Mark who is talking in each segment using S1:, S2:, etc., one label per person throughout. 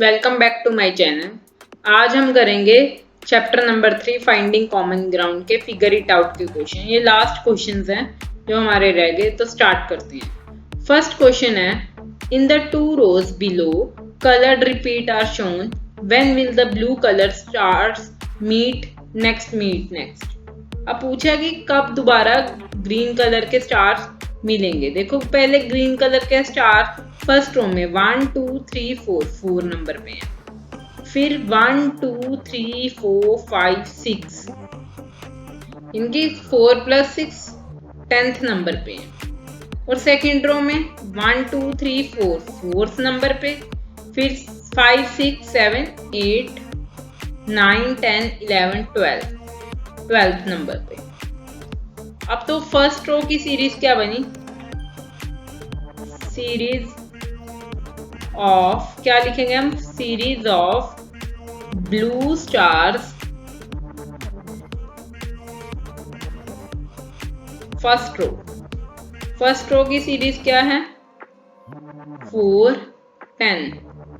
S1: Welcome back to my channel. आज हम करेंगे chapter number 3 finding common ground के फिगर इट आउट के क्वेश्चन। ये लास्ट क्वेश्चंस हैं जो हमारे रह गए, तो स्टार्ट करते हैं। फर्स्ट क्वेश्चन है, in the 2 rows below coloured repeat are shown, when will the blue colour stars meet next. अब पूछा कि कब दोबारा ग्रीन कलर के स्टार्स मिलेंगे। देखो पहले ग्रीन कलर के स्टार फर्स्ट रो में 1 2 3 4 नंबर पे है, फिर 1 2 3 4 5 6, इनकी 4 + 6 10th नंबर पे है। और सेकंड रो में 1 2 3 4 4th नंबर पे, फिर 5 6 7 8 9 10 11 12th नंबर पे। अब तो फर्स्ट रो की सीरीज क्या बनी, सीरीज ऑफ, क्या लिखेंगे हम, series of blue stars first row की सीरीज क्या है 4 10,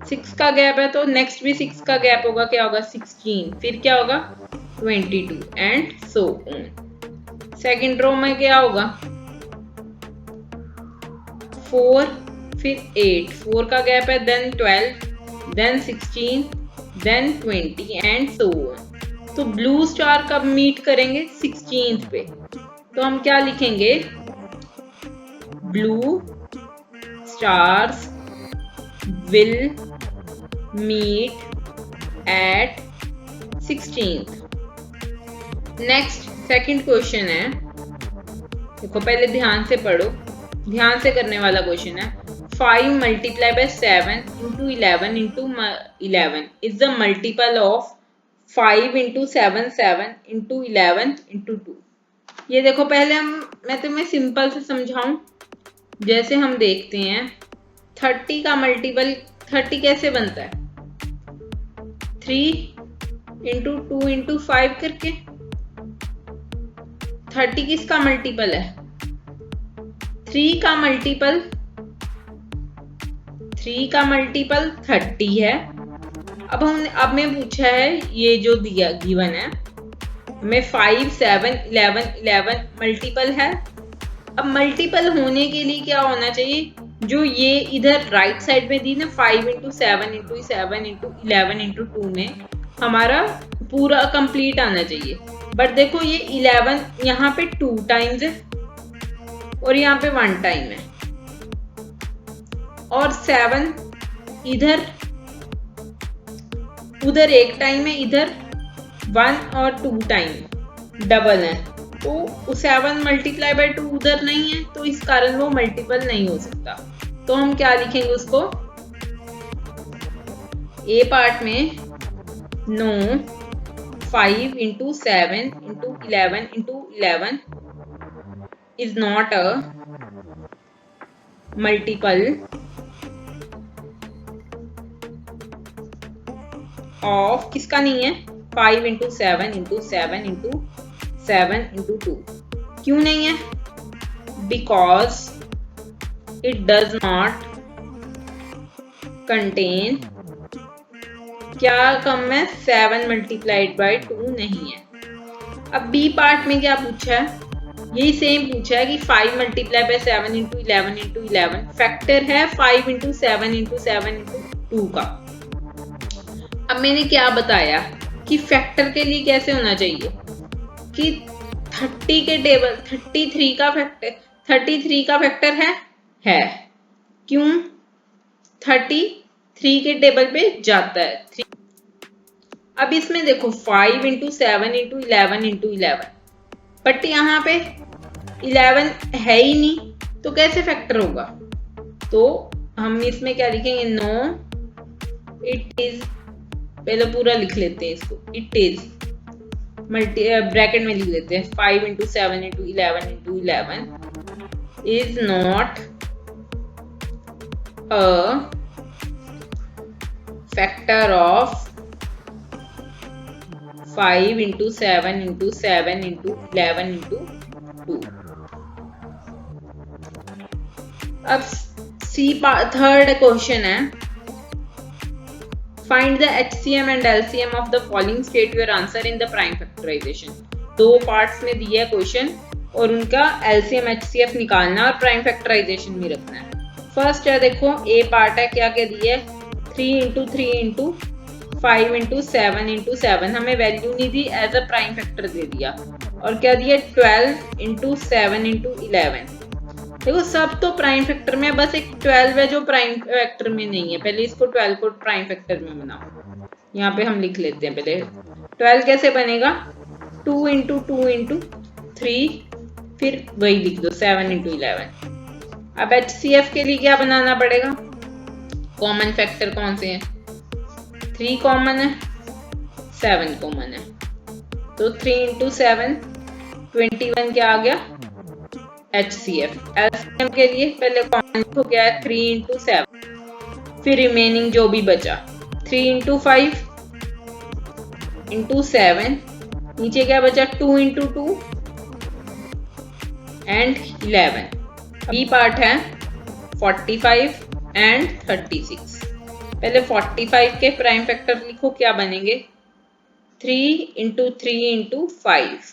S1: 6 का गैप है तो नेक्स्ट भी 6 का गैप होगा, क्या होगा 16, फिर क्या होगा 22 and so on. Second row में क्या होगा 4 फिर 8, 4 का गैप है, then 12, then 16, then 20 and so on. तो ब्लू स्टार कब मीट करेंगे 16th पे, तो हम क्या लिखेंगे, blue stars will meet at 16th। Next second question है, देखो पहले ध्यान से पढ़ो, ध्यान से करने वाला क्वेश्चन है। 5 multiplied by 7 into 11 into 11 is the multiple of 5 into 7 7 into 11 into 2। ये देखो पहले मैं तुम्हें सिंपल से समझाऊं, जैसे हम देखते हैं 30 का मल्टीपल 30 कैसे बनता है, 3 into 2 into 5 करके। 30 किसका मल्टीपल है, 3 का मल्टीपल 30 है। अब मैं पूछा है, ये जो दिया गिवन है हमें 5 7 11 11 मल्टीपल है। अब मल्टीपल होने के लिए क्या होना चाहिए, जो ये इधर राइट साइड में दी ना 5 into 7 into 7 into 11 into 2 में हमारा पूरा कंप्लीट आना चाहिए। बट देखो ये 11 यहाँ पे 2 टाइम्स है और यहाँ पे 1 टाइम है, और 7 इधर उधर 1 टाइम है, इधर 1 और 2 टाइम डबल है, तो 7 multiply by 2 उधर नहीं है, तो इस कारण वो मल्टीपल नहीं हो सकता। तो हम क्या लिखेंगे उसको, ए पार्ट में no 5 into 7 into 11 into 11 is not a multiple of, किसका नहीं है, 5 into 7 into 7 into 7 into 2। क्यों नहीं है, because it does not contain, क्या कम है, 7 multiplied by 2 नहीं है। अब बी पार्ट में क्या पूछा है, यही सेम पूछा है कि 5 multiplied by 7 into 11 into 11 factor है 5 into 7 into 7 into 2 का। अब मैंने क्या बताया कि फैक्टर के लिए कैसे होना चाहिए, कि 30 के टेबल 33 का फैक्टर है। क्यों, 33 के टेबल पे जाता है 3। अब इसमें देखो 5 into 7 into 11 into 11, बट यहाँ पे 11 है ही नहीं, तो कैसे फैक्टर होगा। तो हम इसमें क्या लिखेंगे, नो इट इज, पहले पूरा लिख लेते हैं इसको, इट इज ब्रैकेट में लिख लेते हैं, 5 into 7 into 11 into 11 is not a factor of 5 into 7 into 7 into 11 into 2। अब सी थर्ड क्वेश्चन है, find the HCM and LCM of the following, state your answer in the prime factorisation. दो parts में दिया है question और उनका LCM HCF निकालना और प्राइम फैक्टराइजेशन भी रखना है। फर्स्ट है, देखो ए पार्ट है, क्या क्या दिया है, 3 × 3 × 5 × 7 × 7, हमें वैल्यू नहीं दी, एज अ प्राइम फैक्टर दे दिया। और क्या दिया, 12 × 7 × 11। देखो सब तो प्राइम फैक्टर में है, बस एक 12 है जो प्राइम फैक्टर में नहीं है। पहले इसको 12 को प्राइम फैक्टर में बनाओ। यहाँ पे हम लिख लेते हैं पहले 12 कैसे बनेगा, 2 × 2 × 3, फिर वही लिख दो 7 × 11। अब HCF के लिए क्या बनाना पड़ेगा, कॉमन फैक्टर कौन से हैं, 3 कॉमन है, 7 कॉमन है, तो 3 × 7 21 क्या आ गया HCF। LCM के लिए पहले कॉमन को क्या है, 3 × 7, फिर रिमेनिंग जो भी बचा 3 × 5 × 7, नीचे क्या बचा 2 × 2 एंड 11। बी पार्ट है 45 एंड 36। पहले 45 के प्राइम फैक्टर लिखो, क्या बनेंगे 3 × 3 × 5,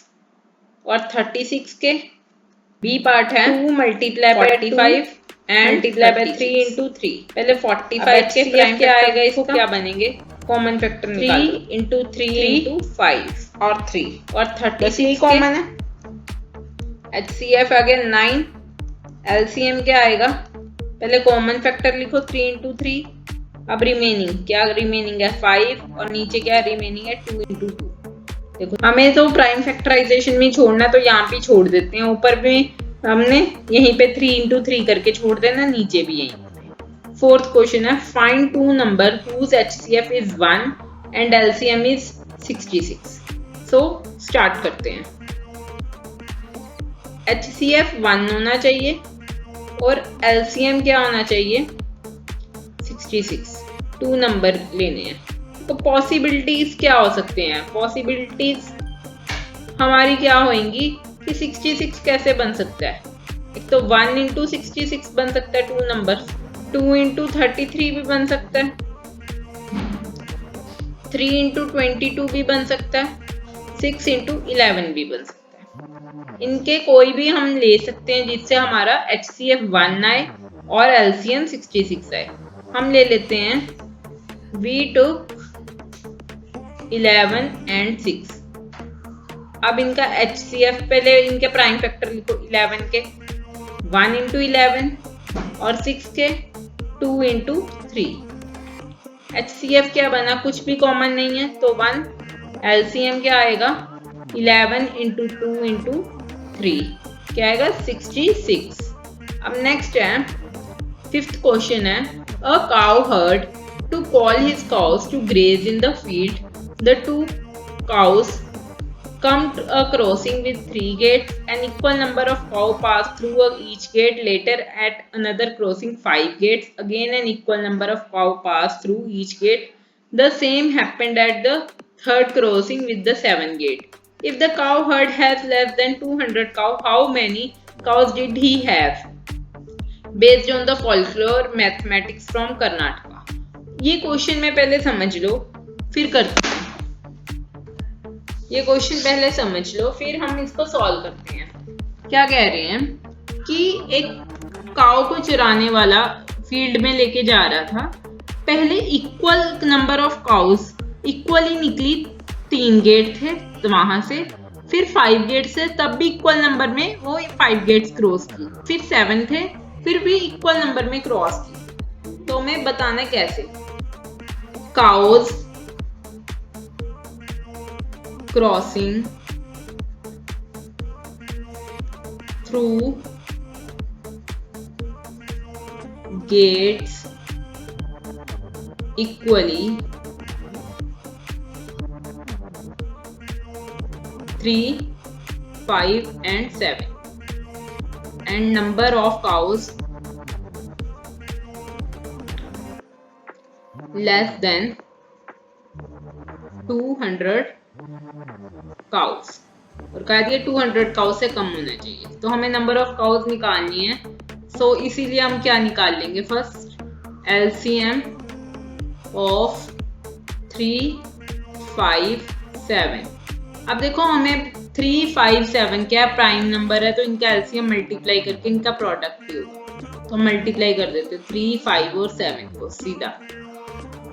S1: और 36 के बी पार्ट है 2 × 45 एंड 3 × 3। पहले 45 के प्राइम क्या आएगा, इसको क्या बनेंगे, कॉमन फैक्टर 3 × 3 × 5 और 3, और 36 कॉमन है, HCF आ गया 9। LCM क्या आएगा, पहले कॉमन फैक्टर लिखो 3 × 3, अब रिमेनिंग क्या, रिमेनिंग है 5, और नीचे क्या रिमेनिंग है 2 × 2। देखो हमें तो प्राइम फैक्टराइजेशन में छोड़ना, तो यहाँ पे छोड़ देते हैं, ऊपर भी हमने यहीं पे 3 × 3 करके छोड़ देना, नीचे भी यहीं। फोर्थ क्वेश्चन है, find 2 number whose HCF is 1 and LCM is 66। So start करते हैं। HCF 1 होना चाहिए और LCM क्या होना चाहिए 66। 2 नंबर लेने हैं, तो पॉसिबिलिटीज क्या हो सकते हैं, पॉसिबिलिटीज हमारी क्या होंगी कि 66 कैसे बन सकता है, एक तो 1 × 66 बन सकता है 2 नंबर, 2 × 33 भी बन सकता है, 3 × 22 भी बन सकता है, 6 × 11 भी बन सकता है। इनके कोई भी हम ले सकते हैं जिससे हमारा HCF 1 आए और LCM 66 आए। हम ले लेते हैं we took 11 and 6। अब इनका HCF, पहले इनके प्राइम फैक्टर लिखो, 11 के 1 × 11 और 6 के 2 × 3। HCF क्या बना, कुछ भी कॉमन नहीं है तो 1। LCM क्या आएगा 11 × 2 × 3 क्या आएगा 66। अब नेक्स्ट है, फिफ्थ क्वेश्चन है, a cow heard to call his cows to graze in the field. The 2 cows come to a crossing with 3 gates. An equal number of cows pass through each gate. Later at another crossing 5 gates. Again an equal number of cows pass through each gate. The same happened at the third crossing with the 7th gate. If the cow herd has less than 200 cows, how many cows did he have? Based on the folklore mathematics from Karnataka. ये question में पहले समझ लो फिर करते हैं। ये question पहले समझ लो फिर हम इसको सॉल्व करते हैं। क्या कह रहे हैं कि एक काऊ को चराने वाला फील्ड में लेके जा रहा था, पहले equal number of cows equally निकली, 3 गेट थे तो वहां से, फिर 5 गेट से तब भी इक्वल नंबर में वो 5 गेट्स क्रॉस की, फिर 7 थे फिर भी इक्वल नंबर में क्रॉस की। तो मैं बताना कैसे, cows crossing through gates equally 3, 5 and 7 and number of cows less than 200 cows, और कह दिया 200 काउज से कम होना चाहिए, तो हमें नंबर ऑफ काउज निकालनी है। सो इसीलिए हम क्या निकाल लेंगे, फर्स्ट LCM ऑफ 3, 5, 7। अब देखो हमें 3, 5, 7 क्या प्राइम नंबर है, तो इनका एलसीएम मल्टीप्लाई करके इनका प्रोडक्ट भी होगा, तो मल्टीप्लाई कर देते 3, 5 और 7 को सीधा।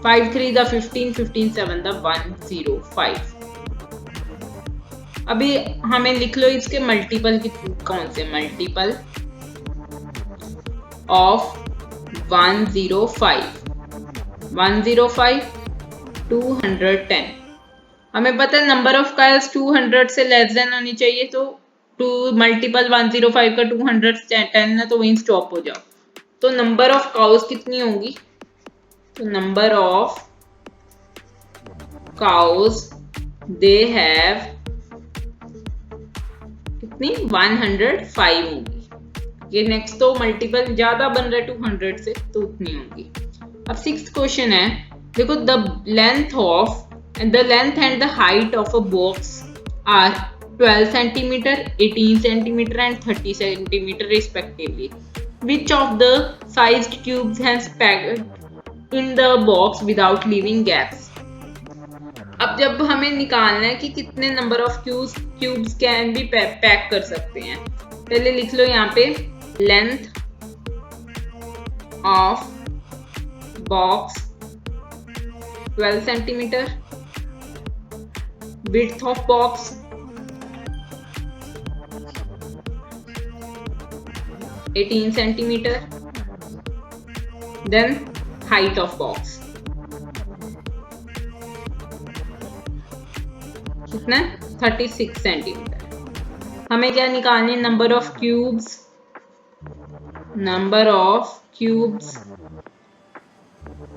S1: 5 3 द 15, 15 7 द 105। अभी हमें लिख लो इसके मल्टीपल कौन से, मल्टीपल ऑफ 105, 105 210। हमें पता है नंबर ऑफ काइल्स 200 से लेस देन होनी चाहिए, तो मल्टीपल 105 का 210 है, तो वहीं स्टॉप हो जाओ। तो नंबर ऑफ काउस कितनी होंगी, तो number of cows they have कितनी 105 होंगी। ये नेक्स्ट तो मल्टीपल ज्यादा बन रहा है 200 से, तो उतनी होंगी। अब 6th क्वेश्चन है, देखो the length and the height of a box are 12 cm, 18 cm and 30 cm respectively. Which of the sized cubes has packed in the box without leaving gaps? अब जब हमें निकालना है कि कितने नंबर ऑफ क्यूब्स कैन भी pack कर सकते हैं, पहले लिख लो यहाँ पे length of box 12 centimetre, width of box 18 centimeter, then height of box कितना 36 सेंटीमीटर। हमें क्या निकालने, number of cubes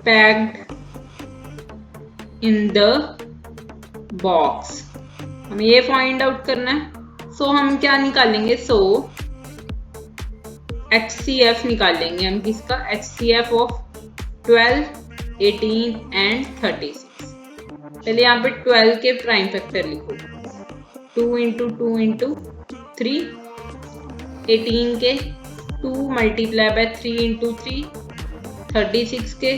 S1: packed in the box, हमें ये फाइंड आउट करना है। सो हम क्या निकालेंगे, सो HCF निकालेंगे हम, किसका HCF ऑफ 12, 18 एंड 36। पहले यहाँ पे 12 के प्राइम फैक्टर लिखो, 2 इंटू 2 इंटू 3, 18 के 2 मल्टीप्लाई बाय 3 इंटू 3, 36 के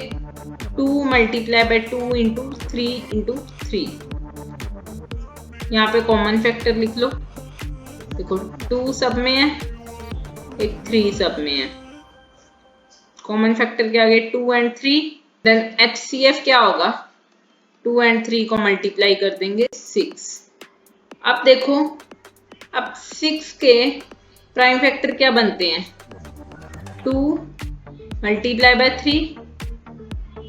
S1: 2 मल्टीप्लाई बाय 2 इंटू 3 इंटू 3। यहाँ पे कॉमन फैक्टर लिख लो, देखो 2 सब में है, एक 3 सब में है, कॉमन फैक्टर क्या आ गया 2 एंड 3। देन HCF क्या होगा, 2 एंड 3 को मल्टीप्लाई कर देंगे 6। अब देखो, अब 6 के प्राइम फैक्टर क्या बनते हैं, 2 मल्टीप्लाई बाय 3,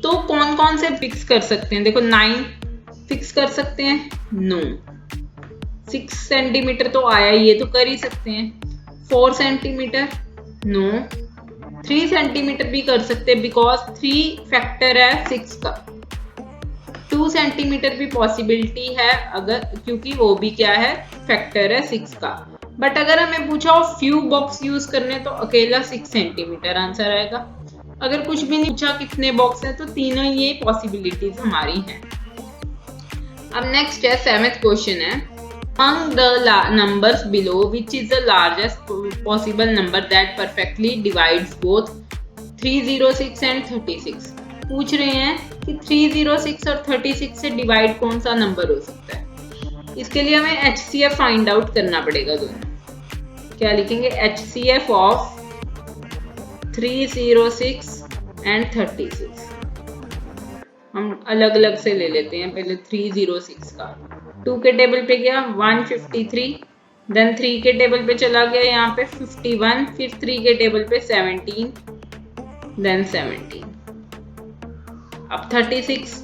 S1: तो कौन कौन से फिक्स कर सकते हैं, देखो 9 फिक्स कर सकते हैं, नो 6 सेंटीमीटर तो आया, ये तो कर ही सकते हैं। 4 सेंटीमीटर नो, 3 सेंटीमीटर भी कर सकते हैं बिकॉज 3 फैक्टर है 6 का। 2 सेंटीमीटर भी पॉसिबिलिटी है अगर, क्योंकि वो भी क्या है फैक्टर है 6 का। बट अगर हमें पूछा हो फ्यू बॉक्स यूज करने तो अकेला 6 सेंटीमीटर आंसर आएगा। अगर कुछ भी नहीं पूछा कितने बॉक्स हैं तो तीनों ये पॉसिबिलिटीज हमारी हैं। अब नेक्स्ट है 7th क्वेश्चन है, among the numbers below which is the largest possible number that perfectly divides both 306 and 36। पूछ रहे हैं कि 306 और 36 से डिवाइड कौन सा नंबर हो सकता है। इसके लिए हमें HCF फाइंड आउट करना पड़ेगा दोनों। क्या लिखेंगे, HCF ऑफ 306 एंड 36। हम अलग अलग से ले लेते हैं, पहले 306 का 2 के टेबल पे गया 153, देन 3 के टेबल पे चला गया यहाँ पे 51, फिर 3 के टेबल पे 17, देन 17। अब 36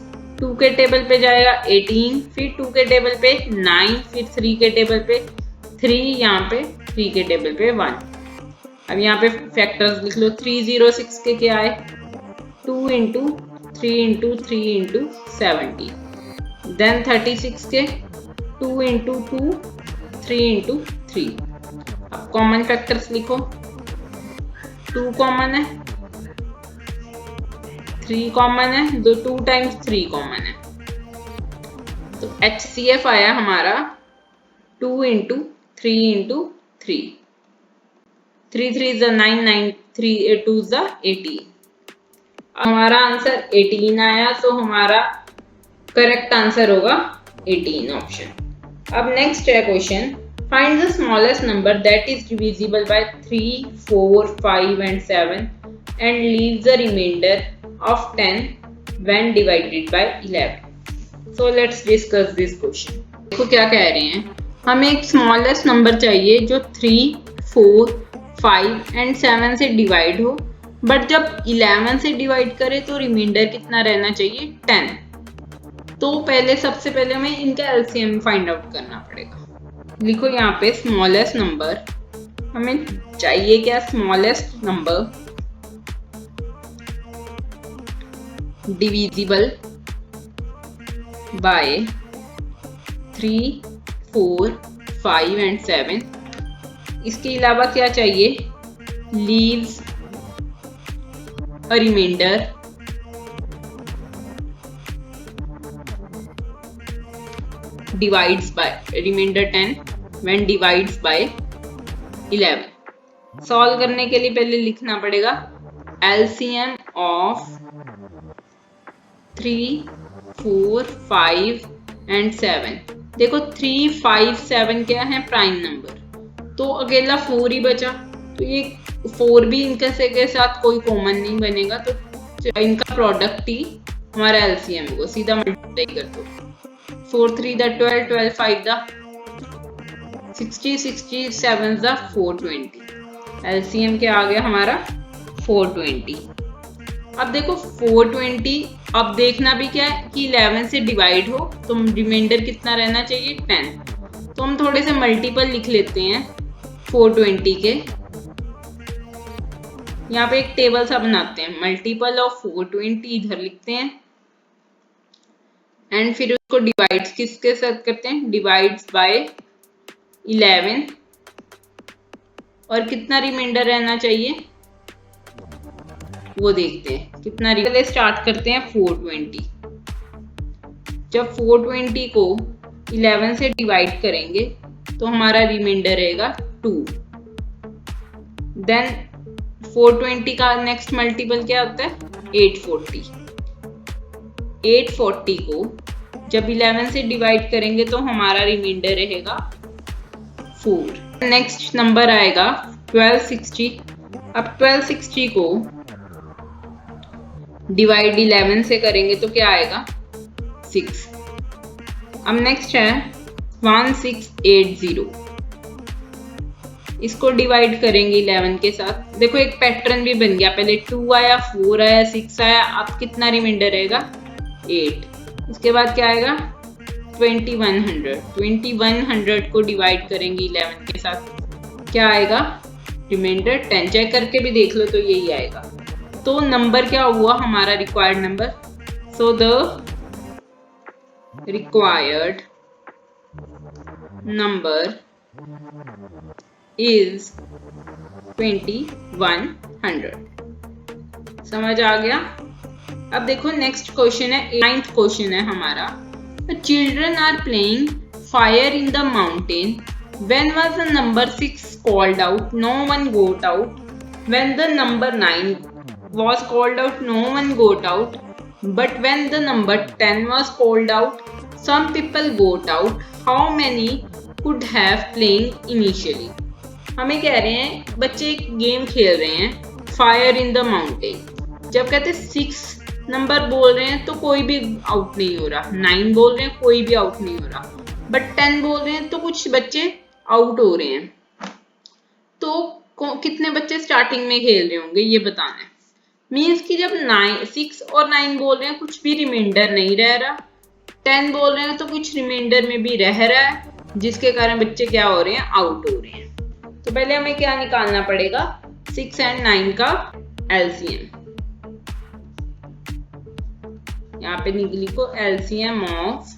S1: 2 के टेबल पे जाएगा 18, फिर 2 के टेबल पे 9, फिर 3 के टेबल पे 3, यहाँ पे 3 के टेबल पे 1। अब यहाँ पे फैक्टर्स लिख लो, 306 के क्या है 2 इंटू 3 इंटू 3 इंटू 70, देन 36 के 2 इंटू 2, 3 इंटू 3। अब कॉमन फैक्टर्स लिखो, 2 कॉमन है, 3 कॉमन है, 2 टाइम्स 3 कॉमन है, तो HCF आया हमारा 2 इंटू 3 इंटू 3, 3 3 is 9, 9 3 2 is 18। हमारा आंसर 18 आया, तो हमारा करेक्ट आंसर होगा 18 ऑप्शन। अब नेक्स्ट है question, find the smallest number that is divisible by 3, 4, 5 and 7 and leave the remainder of 10 when divided by 11। So let's discuss this question. देखो क्या कह रहे हैं, हमें एक स्मॉलेस्ट नंबर चाहिए जो 3, 4, 5 एंड 7 से डिवाइड हो, बट जब 11 से डिवाइड करे तो रिमाइंडर कितना रहना चाहिए, 10। तो सबसे पहले हमें इनका एलसीएम फाइंड आउट करना पड़ेगा। लिखो यहाँ पे स्मॉलेस्ट नंबर, हमें चाहिए क्या, smallest number divisible by 3, 4, 5 and 7। इसके अलावा क्या चाहिए, leaves a remainder divides by remainder 10 when divides by 11। Solve करने के लिए पहले लिखना पड़ेगा LCM of 3, 4, 5 एंड 7। देखो 3, 5, 7 क्या है, प्राइम नंबर, तो अकेला 4 ही बचा, तो ये 4 भी इनके के साथ कोई कॉमन नहीं बनेगा, तो इनका प्रोडक्ट ही हमारा LCM होगा, सीधा मल्टीप्लाई कर दो। 4 3 द 12, 12 5 द 60, 67 द 420। एलसीएम क्या आ गया हमारा 420। अब देखो 420, अब देखना भी क्या है कि 11 से डिवाइड हो तो रिमाइंडर कितना रहना चाहिए, 10। तो हम थोड़े से मल्टीपल लिख लेते हैं 420 के। यहाँ पे एक टेबल सा बनाते हैं, मल्टीपल ऑफ 420 इधर लिखते हैं, एंड फिर उसको डिवाइड्स किसके साथ करते हैं, डिवाइड्स बाय 11, और कितना रिमाइंडर रहना चाहिए वो देखते हैं कितना। पहले स्टार्ट करते हैं 420। जब 420 को 11 से डिवाइड करेंगे तो हमारा रिमाइंडर रहेगा 2। देन 420 का नेक्स्ट मल्टीपल क्या होता है, 840। 840 को जब 11 से डिवाइड करेंगे तो हमारा रिमाइंडर रहेगा 4। नेक्स्ट नंबर आएगा 1260। अब 1260 को डिवाइड 11 से करेंगे तो क्या आएगा, 6। अब नेक्स्ट है 1680। इसको डिवाइड करेंगे 11 के साथ। देखो एक पैटर्न भी बन गया, पहले 2 आया, 4 आया, 6 आया, अब कितना रिमाइंडर रहेगा, 8। इसके बाद क्या आएगा 2100। 2100 को डिवाइड करेंगे 11 के साथ, क्या आएगा, रिमाइंडर 10। चेक करके भी देख लो तो यही आएगा। तो नंबर क्या हुआ हमारा, required number. So the required number is 2100। समझ आ गया। अब देखो नेक्स्ट क्वेश्चन है, 9th क्वेश्चन है हमारा। Children are playing fire in the mountain when was the number 6 called out, no one got out. When the number 9 was called out, no one got out, but when the number 10 was called out, some people got out. How many could have playing initially? हमें कह रहे हैं बच्चे एक game खेल रहे हैं, fire in the mountain. जब कहते 6 नंबर बोल रहे हैं तो कोई भी आउट नहीं हो रहा, 9 बोल रहे हैं कोई भी आउट नहीं हो रहा, बट 10 बोल रहे हैं तो कुछ बच्चे आउट हो रहे हैं। तो कितने बच्चे स्टार्टिंग में खेल रहे होंगे ये बताना है। मीन्स कि जब 6 और 9 बोल रहे हैं कुछ भी रिमाइंडर नहीं रह रहा, 10 बोल रहे हैं तो कुछ रिमाइंडर में भी रह रहा है, जिसके कारण बच्चे क्या हो रहे हैं, आउट हो रहे हैं। तो पहले हमें क्या निकालना पड़ेगा, 6 एंड 9 का एलसीएम। यहाँ पे लिखो एलसीएम ऑफ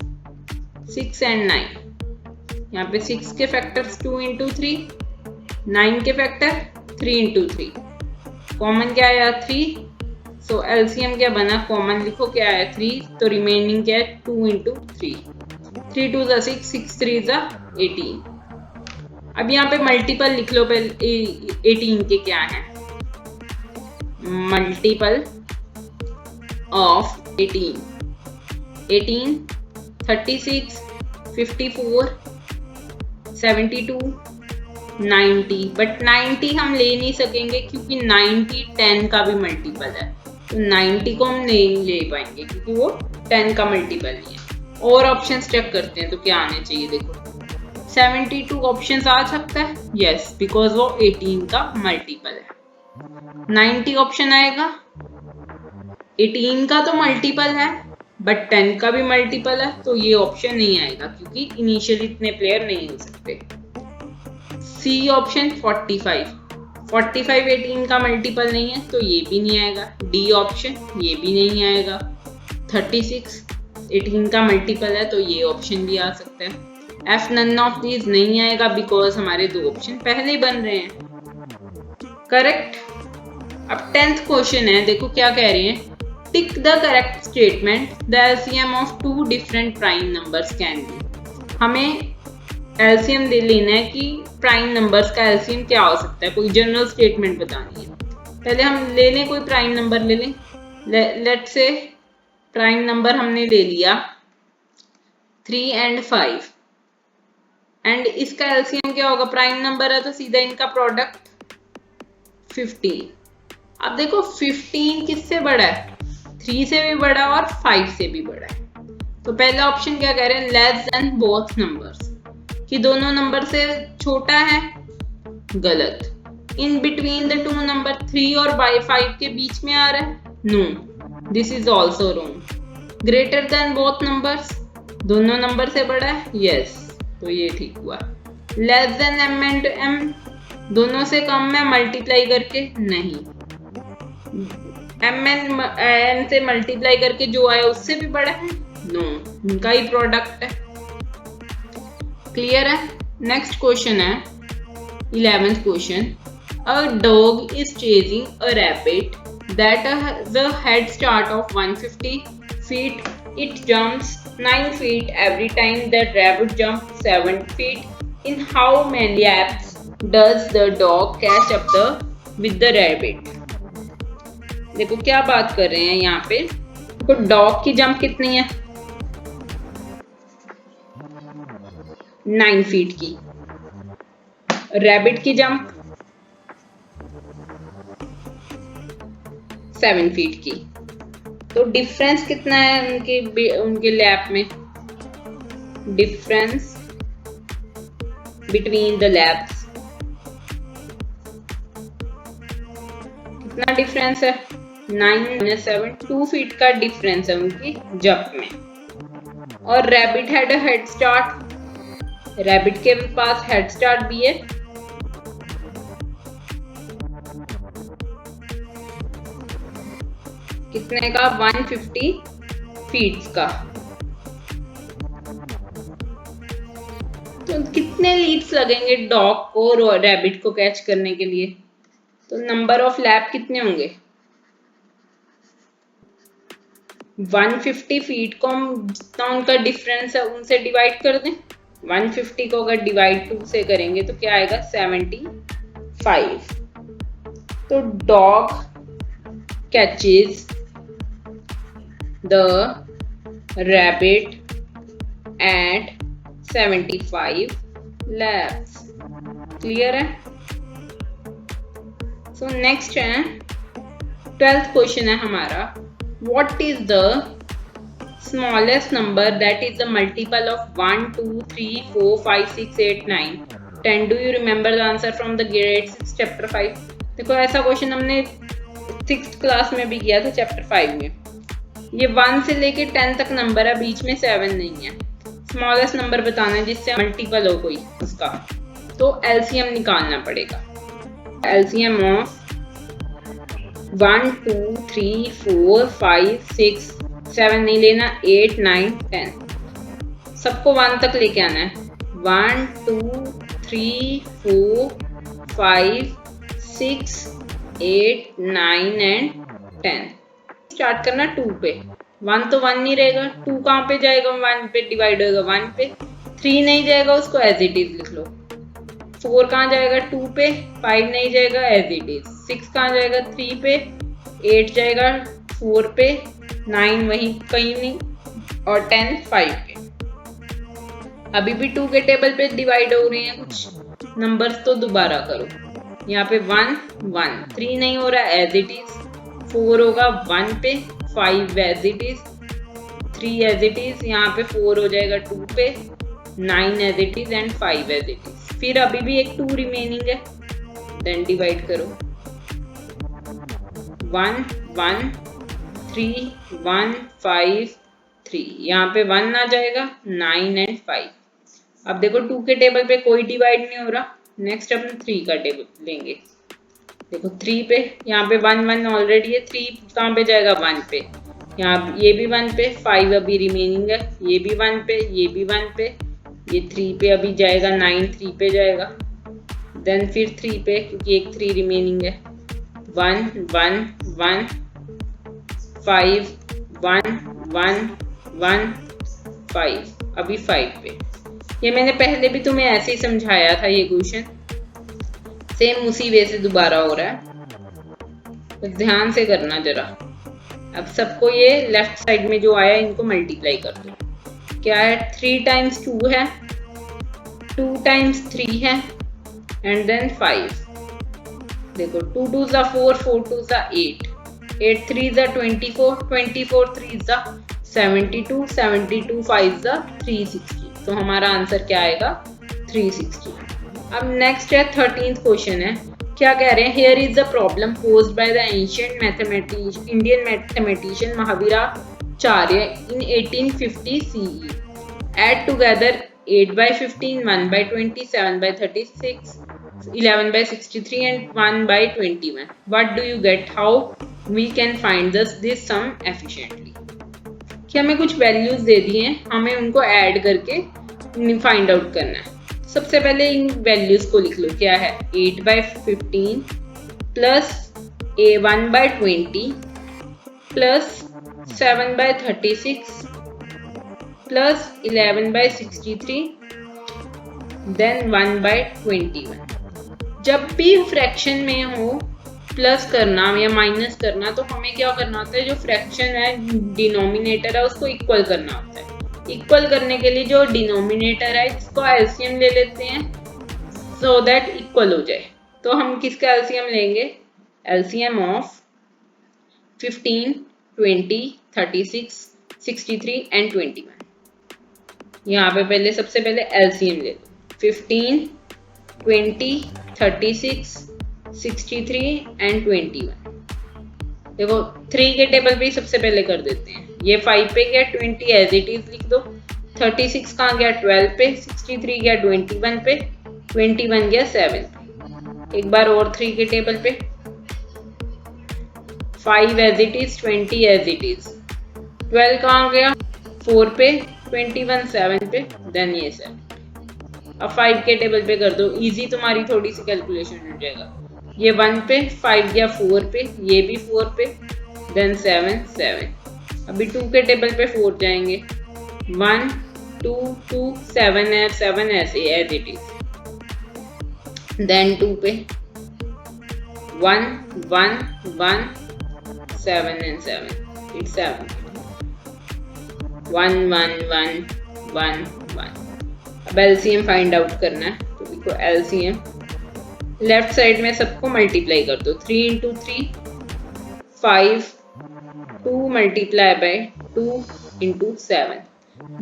S1: 6 एंड 9। यहाँ पे 6 के फैक्टर्स 2 into 3, 9 के फैक्टर 3 into 3। कॉमन क्या आया, 3। सो एलसीएम क्या बना, कॉमन लिखो क्या आया, 3। तो रिमेनिंग क्या है, 2 into 3। 3 2 ज़ा 6, 6 3 ज़ा 18। अब यहाँ पे मल्टीपल लिख लो पहले 18 के क्या है, मल्टीपल ऑफ 18 18, 36, 54, 72, 90। बट 90 हम ले नहीं सकेंगे क्योंकि 90 10 का भी मल्टीपल है, तो 90 को हम नहीं ले पाएंगे क्योंकि वो 10 का मल्टीपल नहीं है। और ऑप्शंस चेक करते हैं तो क्या आने चाहिए। देखो 72 ऑप्शंस आ सकता है, यस, बिकॉज वो 18 का मल्टीपल है। 90 ऑप्शन आएगा, 18 का तो मल्टीपल है बट 10 का भी मल्टीपल है, तो ये ऑप्शन नहीं आएगा क्योंकि इनिशियली इतने प्लेयर नहीं हो सकते। सी ऑप्शन 45 18 का मल्टीपल नहीं है तो ये भी नहीं आएगा। डी ऑप्शन ये भी नहीं आएगा। 36 18 का मल्टीपल है तो ये ऑप्शन भी आ सकता है। एफ नन ऑफ दीज नहीं आएगा बिकॉज हमारे दो ऑप्शन पहले ही बन रहे हैं। करेक्ट। अब 10th क्वेश्चन है, देखो क्या कह रहे हैं। Tick the correct statement, the LCM of two different prime numbers can be. हमें एलसीएम दे लेना है कि प्राइम नंबर्स का एलसीएम क्या हो सकता है, कोई जनरल स्टेटमेंट बतानी है। पहले हम ले लें, कोई प्राइम नंबर ले लें। लेट्स से प्राइम नंबर हमने ले लिया 3 and 5 एंड इसका एलसीएम क्या होगा। प्राइम नंबर है तो सीधा इनका प्रोडक्ट 15। अब देखो 15 किससे बड़ा है, 3 से भी बड़ा और 5 से भी बड़ा है। तो पहला ऑप्शन क्या कह रहे हैं, लेस देन बोथ नंबर्स, कि दोनों नंबर से छोटा है, गलत। In between the two number 3 और 5 के बीच में आ रहा है, no, this is also wrong. Greater than both numbers, दोनों नंबर से बड़ा है, यस, तो ये ठीक हुआ। Less than m and m, दोनों से कम में मल्टीप्लाई करके, नहीं। m एंड n से मल्टीप्लाई करके जो आया उससे भी बड़ा है, नो, उनका ही प्रोडक्ट है। क्लियर है। नेक्स्ट क्वेश्चन है 11th question. A dog is chasing a rabbit that the head start of 150 feet. It jumps 9 feet every time that rabbit jumps 7 feet. In how many laps does the dog catch up with the rabbit? देखो क्या बात कर रहे हैं यहाँ पे। तो dog की जंप कितनी है, 9 फीट की। रैबिट की जंप 7 फीट की। तो डिफरेंस कितना है उनके लैप में, डिफरेंस बिटवीन द लैप्स कितना डिफरेंस है, 9 - 7, 2 फीट का डिफरेंस है उनकी जंप में। और rabbit had a head start, rabbit के पास हेड स्टार्ट भी है, कितने का, 150 फीट का। तो कितने लीड्स लगेंगे डॉग को और रैबिट को कैच करने के लिए, तो नंबर ऑफ लैप कितने होंगे, 150 फीट को हम जितना उनका डिफरेंस है उनसे डिवाइड कर दें। 150 को अगर डिवाइड 2 से करेंगे तो क्या आएगा, 75। तो dog catches the rabbit at 75 laps। Clear है। सो नेक्स्ट है 12th क्वेश्चन है हमारा। What is the smallest number that is the multiple of 1 2 3 4 5 6 8 9 10। Do you remember the answer from the grade 6 chapter 5। देखो ऐसा क्वेश्चन हमने 6th class में भी किया था चैप्टर 5 में। ये 1 से लेके 10 तक नंबर है, बीच में 7 नहीं है। स्मॉलेस्ट नंबर बताना है जिससे मल्टीपल हो कोई उसका, तो एलसीएम निकालना पड़ेगा। एलसीएम ऑफ 1 2 3 4 5 6 7 नहीं लेना, 8 9 10 सबको 1 तक लेके आना है। 1 2 3 4 5 6 8 9 एंड 10। स्टार्ट करना 2 पे, 1 तो 1 नहीं रहेगा, 2 कहाँ पे जाएगा, 1 पे डिवाइड होगा 1 पे। 3 नहीं जाएगा, उसको एज इट इज लिख लो। 4 कहाँ जाएगा, 2 पे। 5 नहीं जाएगा, एज इट इज। 6 कहाँ जाएगा, 3 पे। 8 जाएगा 4 पे। 9 वहीं कहीं नहीं, और 10 5 पे। अभी भी 2 के टेबल पे डिवाइड हो रहे हैं कुछ नंबर्स, तो दोबारा करो। यहाँ पे 1 1, 3 नहीं हो रहा एज इट इज, 4 होगा 1 पे, 5 as it is, 3 as it is, यहाँ पे 4 हो जाएगा 2 पे, 9 as it is and 5 as it is. फिर अभी भी एक 2 रिमेनिंग है, देन डिवाइड करो। 1 1 3 1 5 3, यहाँ पे 1 आ जाएगा, 9 एंड 5। अब देखो 2 के टेबल पे कोई डिवाइड नहीं हो रहा, नेक्स्ट अपन 3 का टेबल लेंगे। देखो 3 पे, यहाँ पे 1 1 ऑलरेडी है, 3 कहाँ पे जाएगा 1 पे, यहाँ ये भी 1 पे, 5 अभी रिमेनिंग है, ये भी 1 पे, ये भी 1 पे, ये 3 पे अभी जाएगा, 9 3 पे जाएगा, देन फिर 3 पे क्योंकि एक 3 रिमेनिंग है, 1 1 1 5 1 1 1 5, अभी 5 पे। ये मैंने पहले भी तुम्हें ऐसे ही समझाया था, ये क्वेश्चन सेम उसी वे से दोबारा हो रहा है, तो ध्यान से करना जरा। अब सबको ये लेफ्ट साइड में जो आया इनको मल्टीप्लाई कर दो। क्या है, 3 टाइम्स 2 है, 2 टाइम्स 3 है एंड देन 5। देखो 2 2 जा 4, 4 2 जा 8, 8 3 जा 24, 24 3 जा 72, 72 5 जा 360। तो हमारा आंसर क्या आएगा, 360। अब नेक्स्ट है 13th क्वेश्चन है, क्या कह रहे हैं, here is the problem posed by the ancient mathematician Indian mathematician Mahaviracharya in 1850 CE। Add together 8 by 15, 1 by 20, 7 by 36, 11 by 63 and 1 by 21. What do you get? How we can find this sum efficiently? कि हमें कुछ values दे दी हैं, हमें उनको add करके find out करना है। सबसे पहले इन वैल्यूज को लिख लो, क्या है 8 by 15 plus 1 by 20 plus 7 by 36 plus 11 by 63 then 1 by 21। जब भी फ्रैक्शन में हो प्लस करना या माइनस करना, तो हमें क्या करना होता है, जो फ्रैक्शन है डिनोमिनेटर है उसको इक्वल करना होता है। इक्वल करने के लिए जो डिनोमिनेटर है इसको एलसीएम ले लेते हैं सो दैट इक्वल हो जाए। तो हम किसका एलसीएम लेंगे, एलसीएम ऑफ 15 20 36 63 एंड 21। यहाँ पे पहले सबसे पहले एलसीएम ले लो, 15 20 36 63 एंड 21। देखो 3 के टेबल पे सबसे पहले कर देते हैं, ये 5 पे गया, 20 एज इट इज लिख दो, 36 कहाँ गया 12 पे, 63 गया 21 पे, 21 गया 7 पे। एक बार और 3 के टेबल पे, 5 as it is, 20 as it is, 12 कहाँ गया 4 पे, 21 7 पे, देन ये 7। अब 5 के टेबल पे कर दो, इजी तुम्हारी थोड़ी सी कैलकुलेशन हो जाएगा। ये 1 पे, 5 गया 4 पे, ये भी 4 पे, देन 7 7। अभी 2 के टेबल पे 4 जाएंगे, 1 2 2 7 है, 7 ऐसे एज इट इज, देन 2 पे 1 1 1 7 एंड 7, इट्स 7 1 1 1 1 1। अब एलसीएम फाइंड आउट करना है, तो देखो एलसीएम लेफ्ट साइड में सबको मल्टीप्लाई कर दो, 3 इंटू 3 5, 2 मल्टीप्लाई बाय 2 इंटू 7।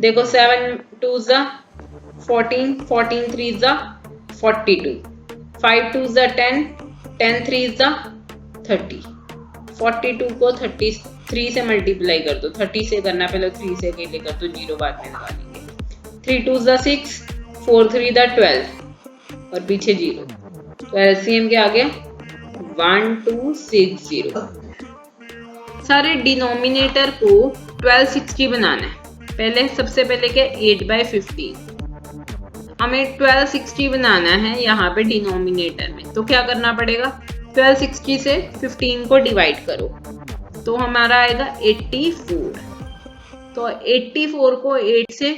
S1: देखो 7 2 जा 14, 14 3 जा 42, 5 2 जा 10, 10 3 जा 30। 42 को 33 से मल्टीप्लाई कर दो, 30 से करना, पहले 3 से अकेले कर दो, 0 बाद में लगा लेंगे। 3 2 जा 6, 4 3 जा 12 और पीछे 0, तो एलसीएम क्या आ गया 1260। सारे डिनोमिनेटर को 1260 बनाना है। पहले सबसे पहले क्या 8 by 15, हमें 1260 बनाना है यहाँ पे डिनोमिनेटर में। तो क्या करना पड़ेगा, 1260 से 15 को डिवाइड करो तो हमारा आएगा 84। तो 84 को 8 से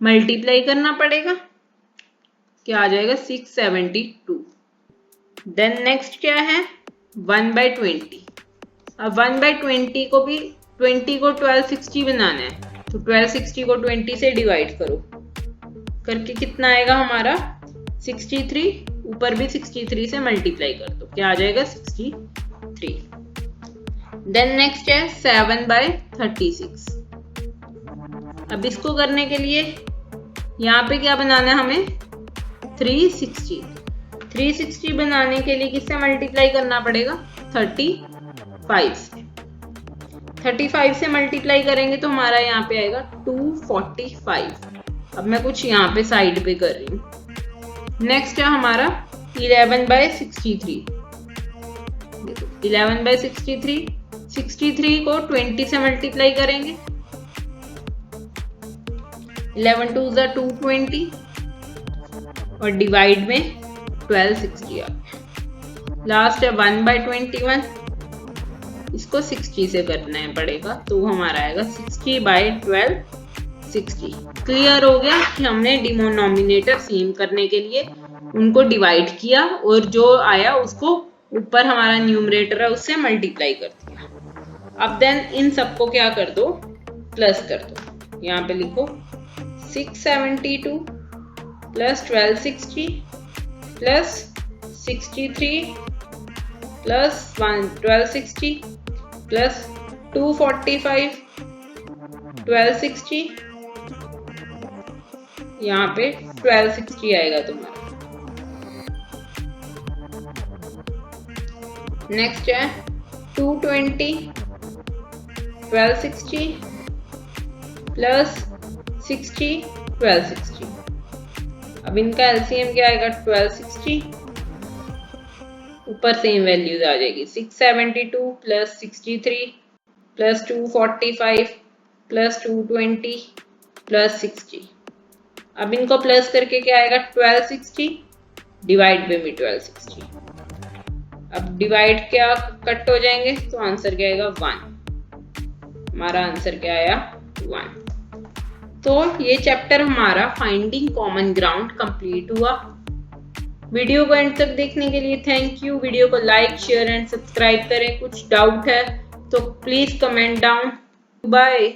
S1: मल्टीप्लाई करना पड़ेगा, क्या आ जाएगा 672। देन नेक्स्ट क्या है 1 by 20। अब 1 by 20 को भी 20 को 1260 बनाना है, तो 1260 को 20 से डिवाइड करो, करके कितना आएगा हमारा 63, ऊपर भी 63 से मल्टीप्लाई कर दो, क्या आ जाएगा 63। देन नेक्स्ट है 7/36। अब इसको करने के लिए यहाँ पे क्या बनाना है हमें 360 बनाने के लिए किससे मल्टीप्लाई करना पड़ेगा 35 से। 35 से मल्टीप्लाई करेंगे तो हमारा यहाँ पे आएगा 245। अब मैं कुछ यहाँ पे साइड पे कर रही हूँ। नेक्स्ट है हमारा 11/63। देखो 11/63, 63 को 20 से मल्टीप्लाई करेंगे, 11 2 ज़ा 220 और डिवाइड में 1260 आ गया। लास्ट है 1/21, इसको 60 से करना पड़ेगा तो हमारा आएगा 60/1260। क्लियर हो गया कि हमने डिनोमिनेटर सेम करने के लिए उनको डिवाइड किया और जो आया उसको ऊपर हमारा न्यूमरेटर है उससे मल्टीप्लाई कर दिया। अब देन इन सबको क्या कर दो प्लस कर दो, यहाँ पे लिखो 672 प्लस 1260 प्लस 63 प्लस 1260 प्लस 245 1260, यहाँ पे 1260 आएगा तुम्हारा। नेक्स्ट है 220 1260 प्लस 60 1260। अब इनका एलसीएम क्या आएगा 1260, ऊपर सेम वैल्यूज आ जाएगी 672 प्लस 63 प्लस 245 प्लस 220 प्लस 60। अब इनको प्लस करके क्या आएगा 1260, डिवाइड में भी 1260। अब डिवाइड क्या कट हो जाएंगे तो आंसर क्या आएगा 1। हमारा आंसर क्या आया 1। तो ये चैप्टर हमारा फाइंडिंग कॉमन ग्राउंड कंप्लीट हुआ। वीडियो को एंड तक देखने के लिए थैंक यू। वीडियो को लाइक शेयर एंड सब्सक्राइब करें। कुछ डाउट है तो प्लीज कमेंट डाउन। बाय।